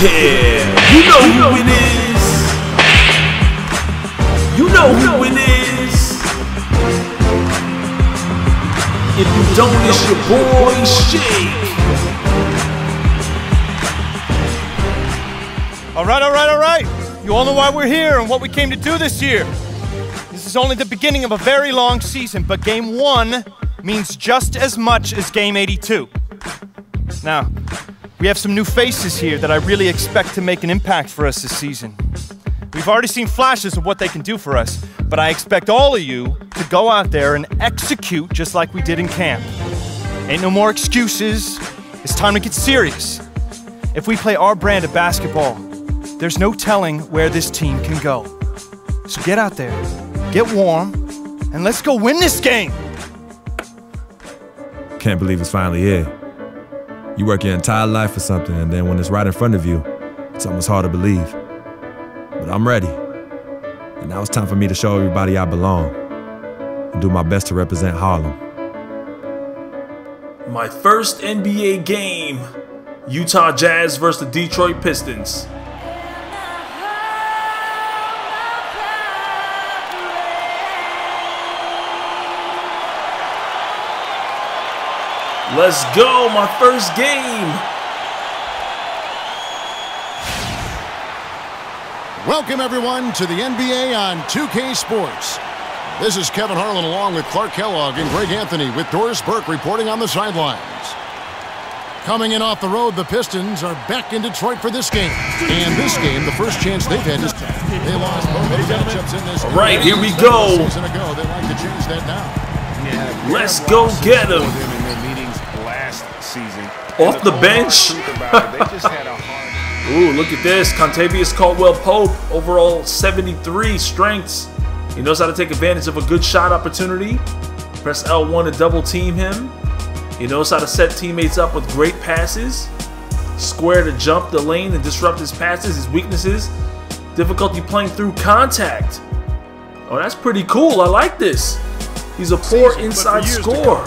Yeah, you know who it is. You know who it is. If you don't, it's your boy Shake. All right. You all know why we're here and what we came to do this year. This is only the beginning of a very long season, but Game 1 means just as much as Game 82. Now, we have some new faces here that I really expect to make an impact for us this season. We've already seen flashes of what they can do for us, but I expect all of you to go out there and execute just like we did in camp. Ain't no more excuses. It's time to get serious. If we play our brand of basketball, there's no telling where this team can go. So get out there, get warm, and let's go win this game. Can't believe it's finally here. You work your entire life for something, and then when it's right in front of you, it's almost hard to believe. But I'm ready. And now it's time for me to show everybody I belong and do my best to represent Harlem. My first NBA game, Utah Jazz versus the Detroit Pistons. Let's go, my first game. Welcome everyone to the NBA on 2K Sports. This is Kevin Harlan along with Clark Kellogg and Greg Anthony with Doris Burke reporting on the sidelines. Coming in off the road, the Pistons are back in Detroit for this game. And this game, the first chance they've had to... They lost both of the matchups in this game. All right, here we go. A season ago, they'd like to change that now. Let's go get him. Off the bench. Ooh, look at this. Contavious Caldwell-Pope, overall 73 strengths. He knows how to take advantage of a good shot opportunity. Press L1 to double team him. He knows how to set teammates up with great passes. Square to jump the lane and disrupt his passes, his weaknesses. Difficulty playing through contact. Oh, that's pretty cool. I like this. He's a poor inside scorer.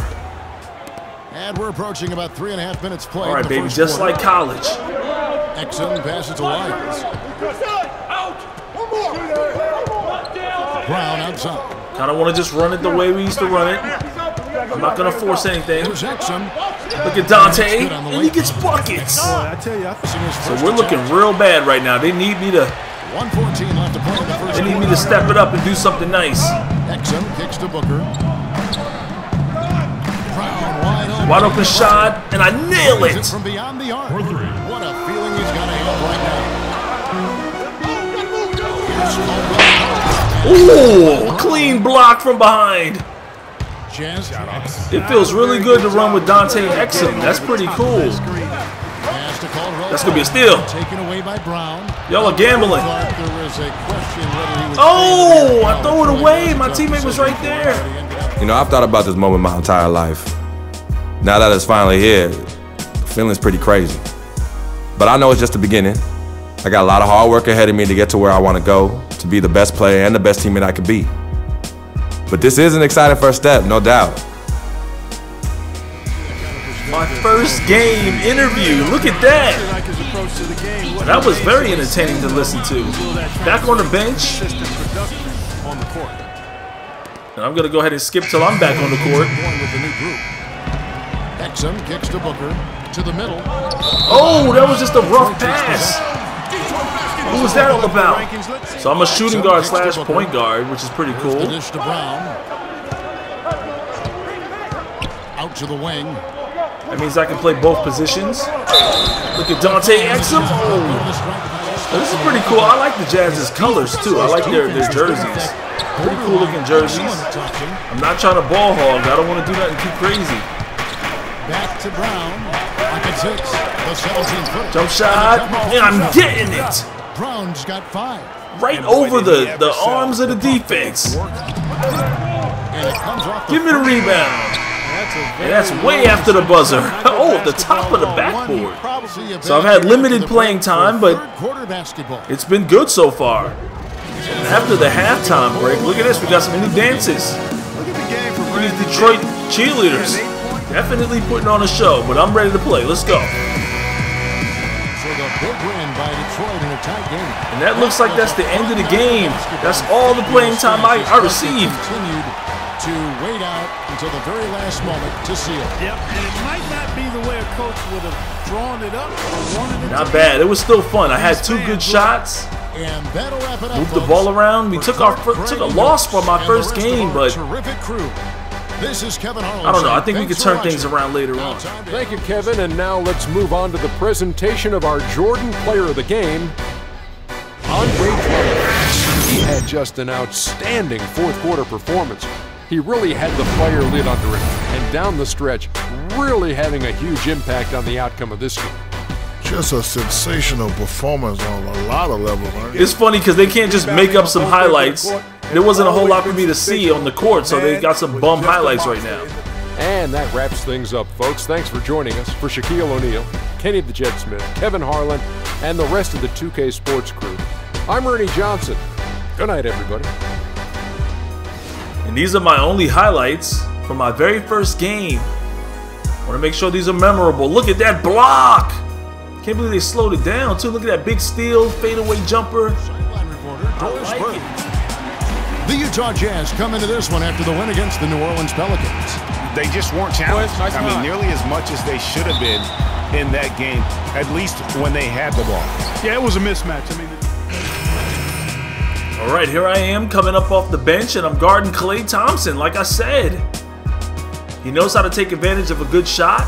And we're approaching about 3.5 minutes played. All right, baby, just like college. Excellent passes to Lyons. Brown outside. Kind of want to just run it the way we used to run it. I'm not going to force anything. Look at Dante, and he gets buckets. So we're looking real bad right now. They need me to. 1:14 left to play in the first. They need me to step it up and do something nice. Exum kicks to Booker. Wide open shot, and I nail it. From beyond the arc. What a feeling he's got to have right now. Ooh, clean block from behind. It feels really good to run with Dante and Exum. That's pretty cool. That's going to be a steal. Y'all are gambling. Oh, I throw it away. My teammate was right there. You know, I've thought about this moment my entire life. Now that it's finally here, the feeling's pretty crazy. But I know it's just the beginning. I got a lot of hard work ahead of me to get to where I want to go, to be the best player and the best teammate I could be. But this is an exciting first step, no doubt. My first game interview, look at that. That was very entertaining to listen to. Back on the bench. And I'm going to go ahead and skip till I'm back on the court. Exum kicks to Booker, to the middle. Oh, that was just a rough pass. What was that all about? So I'm a shooting guard slash point guard, which is pretty cool. Dish to Brown. Out to the wing. That means I can play both positions. Look at Dante Exum. Oh, this is pretty cool. I like the Jazz's colors too. I like their jerseys. Pretty cool looking jerseys. I'm not trying to ball hog. I don't want to do nothing too crazy. Back to Brown. The 17-foot. Jump shot, and I'm getting it. Brown's got 5. Right over the arms of the defense. Give me the rebound. And that's way after the buzzer. Oh, at the top of the backboard. So I've had limited playing time, but it's been good so far. After the halftime break, look at this. We got some new dances. Look at these Detroit cheerleaders. Definitely putting on a show, but I'm ready to play. Let's go. So they'll Big win by Detroit in a tight game. And that looks like that's the end of the game. That's all the playing time I received. Continued to wait out until the very last moment to seal. Yep, and it might not be the way a coach would have drawn it up or wanted it. Not bad. It was still fun. I had 2 good shots. And that'll wrap it up. Moved the ball around. We took a loss for my first game, but terrific crew. This is Kevin Harlan. I don't know. I think we could turn things around later on. Thank you, Kevin. And now let's move on to the presentation of our Jordan Player of the Game, Andre Drummond. He had just an outstanding fourth-quarter performance. He really had the fire lit under him, and down the stretch, really having a huge impact on the outcome of this game. Just a sensational performance on a lot of levels. It's funny because they can't just make up some highlights. There wasn't a whole lot for me to see on the court, so they got some bum highlights right now. And that wraps things up, folks. Thanks for joining us. For Shaquille O'Neal, Kenny the Jet Smith, Kevin Harlan, and the rest of the 2K Sports crew, I'm Ernie Johnson. Good night, everybody. And these are my only highlights from my very first game. I want to make sure these are memorable. Look at that block! Can't believe they slowed it down, too. Look at that big steal, fadeaway jumper. I like it. The Utah Jazz come into this one after the win against the New Orleans Pelicans. They just weren't challenged. I mean, nearly as much as they should have been in that game, at least when they had the ball. Yeah, it was a mismatch. I mean, all right, here I am coming up off the bench, and I'm guarding Klay Thompson, like I said. He knows how to take advantage of a good shot.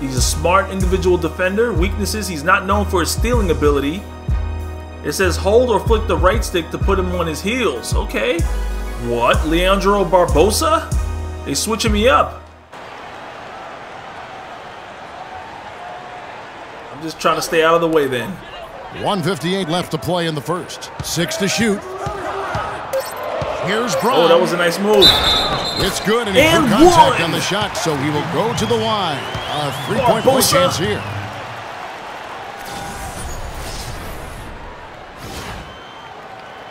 He's a smart individual defender. Weaknesses, he's not known for his stealing ability. It says hold or flick the right stick to put him on his heels. Okay. What? Leandro Barbosa? They switching me up. I'm just trying to stay out of the way then. 1:58 left to play in the first. 6 to shoot. Here's Brown. Oh, that was a nice move. It's good, and he put contact on the shot, so he will go to the line. A 3-point play chance here.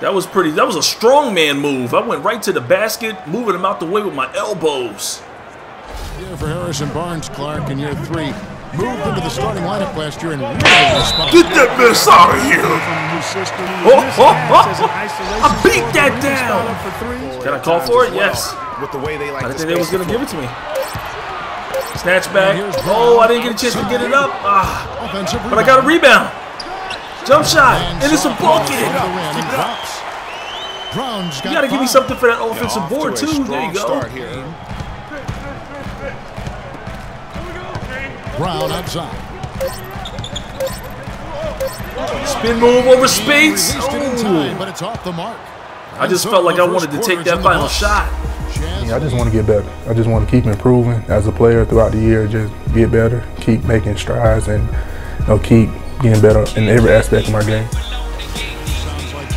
That was pretty. That was a strongman move. I went right to the basket, moving him out the way with my elbows. Here for Harrison Barnes, Clark, in year 3. Moved into the starting lineup last year and really responded. Get that mess out of here! I beat that down! Can I call for it? Yes. With the way they like I didn't think they was going to give it to me. Snatch back. Oh, I didn't get a chance to get it up. But I got a rebound. Jump shot. And it's a bucket. You got to give me something for that offensive board, too. There you go. Brown outside. Spin move over Spates. But it's off the mark. I just felt like I wanted to take that final shot. Yeah, I just want to get better. I just want to keep improving as a player throughout the year. Just get better, keep making strides, and keep getting better in every aspect of my game.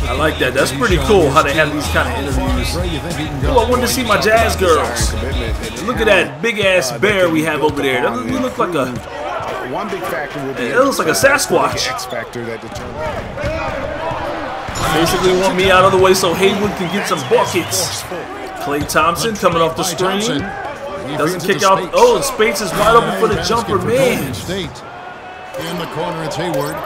I like that. That's pretty cool how they have these kind of interviews. Oh, I wanted to see my Jazz girls. Look at that big ass bear we have over there. That look like a. One big factor will be. It looks like a Sasquatch. X factor that determines. Basically, want me out of the way so Haywood can get some buckets. Klay Thompson coming off the screen. Doesn't kick out. Oh, Spates is wide open for the jumper, man. In the corner, it's Hayward.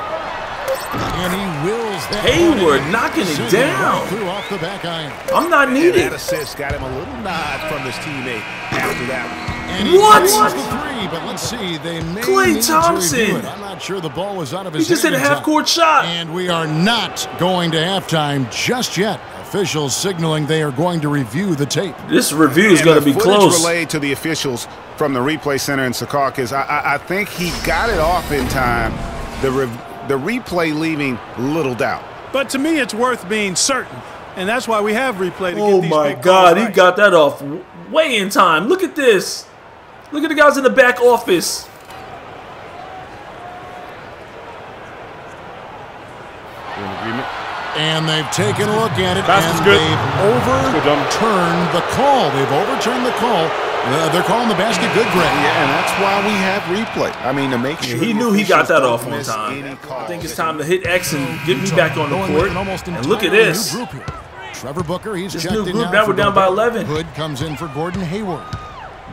And he wills that. Hayward knocking it down. Off the back iron. I'm not needed. That assist got him a little nod from his teammate after that one. What? The three, but let's see. They may Klay Thompson. I'm not sure the ball was out of his hand. He just hit a half-court shot. And we are not going to halftime just yet. Officials signaling they are going to review the tape. This review is going to be close. Relayed to the officials from the replay center in Secaucus. I think he got it off in time. The replay leaving little doubt. But to me, it's worth being certain, and that's why we have replay to get Oh these my big God, calls he got that off way in time. Look at this. Look at the guys in the back office. And they've taken a look at it, and they've overturned the call. They've overturned the call. They're calling the basket good, Greg. Yeah, and that's why we have replay. I mean, to make sure he knew he got that off on time. I think it's time to hit X and get me back on the court. And look at this. Trevor Booker, he's this checked new in group, now we're down by 11. Hood comes in for Gordon Hayward.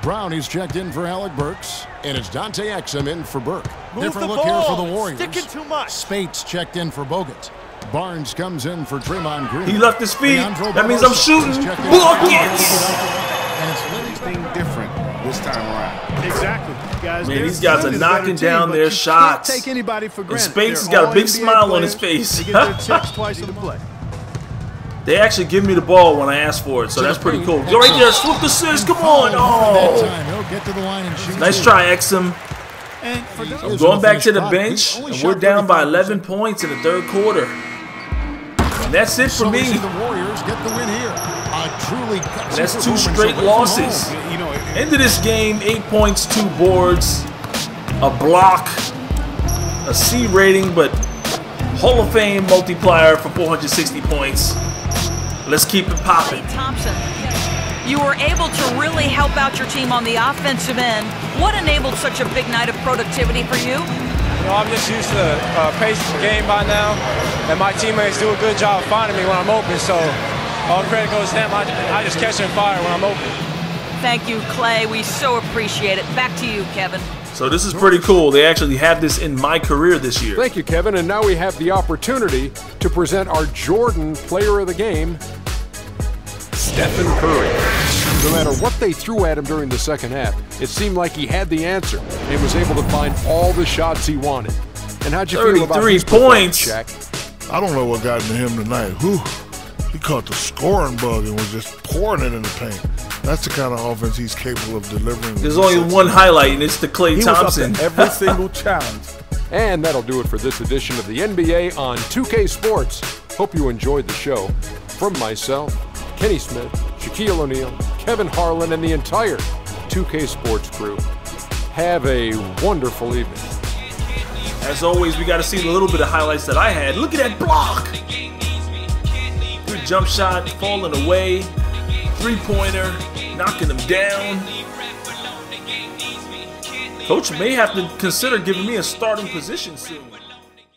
Brown, he's checked in for Alec Burks. And it's Dante Exum in for Burke. Different look here for the Warriors. Sticking too much. Spates checked in for Bogut. Barnes comes in for Draymond Green. He left his feet. That means I'm shooting. Block it! And it's anything different this time around. Exactly, guys. Man, these guys are knocking down their shots. Take anybody for And granted. Spates has They're got a all big NBA smile on players. his face. They get their checks twice in the play. They actually give me the ball when I ask for it, so that's pretty cool. Go right there, swoop the assist. Come on. Oh. He'll get to the line and shoot. Nice try, Exum. I'm Going back to the bench, and we're down by 11 points in the third quarter. And that's it for me. The Warriors get the win here. Truly That's 2 straight losses. End of this game, 8 points, 2 boards, a block, a C rating, but Hall of Fame multiplier for 460 points. Let's keep it popping. Klay Thompson, you were able to really help out your team on the offensive end. What enabled such a big night of productivity for you? You know, I'm just used to the pace of the game by now, and my teammates do a good job of finding me when I'm open, so all credit goes to them. I just catch and fire when I'm open. Thank you, Klay. We so appreciate it. Back to you, Kevin. So this is pretty cool. They actually have this in my career this year. Thank you, Kevin. And now we have the opportunity to present our Jordan Player of the Game, Stephen Curry. No matter what they threw at him during the second half, it seemed like he had the answer and was able to find all the shots he wanted. And how'd you feel about his points? Shaq? I don't know what got into him tonight. Whew. He caught the scoring bug and was just pouring it in the paint. That's the kind of offense he's capable of delivering. There's only one highlight, and it's the Klay Thompson. He was up to every single challenge. And that'll do it for this edition of the NBA on 2K Sports. Hope you enjoyed the show. From myself, Kenny Smith, Shaquille O'Neal, Kevin Harlan, and the entire 2K Sports crew. Have a wonderful evening. As always, we got to see a little bit of highlights that I had. Look at that block! Good jump shot, falling away. Three-pointer, knocking them down. Coach may have to consider giving me a starting position soon.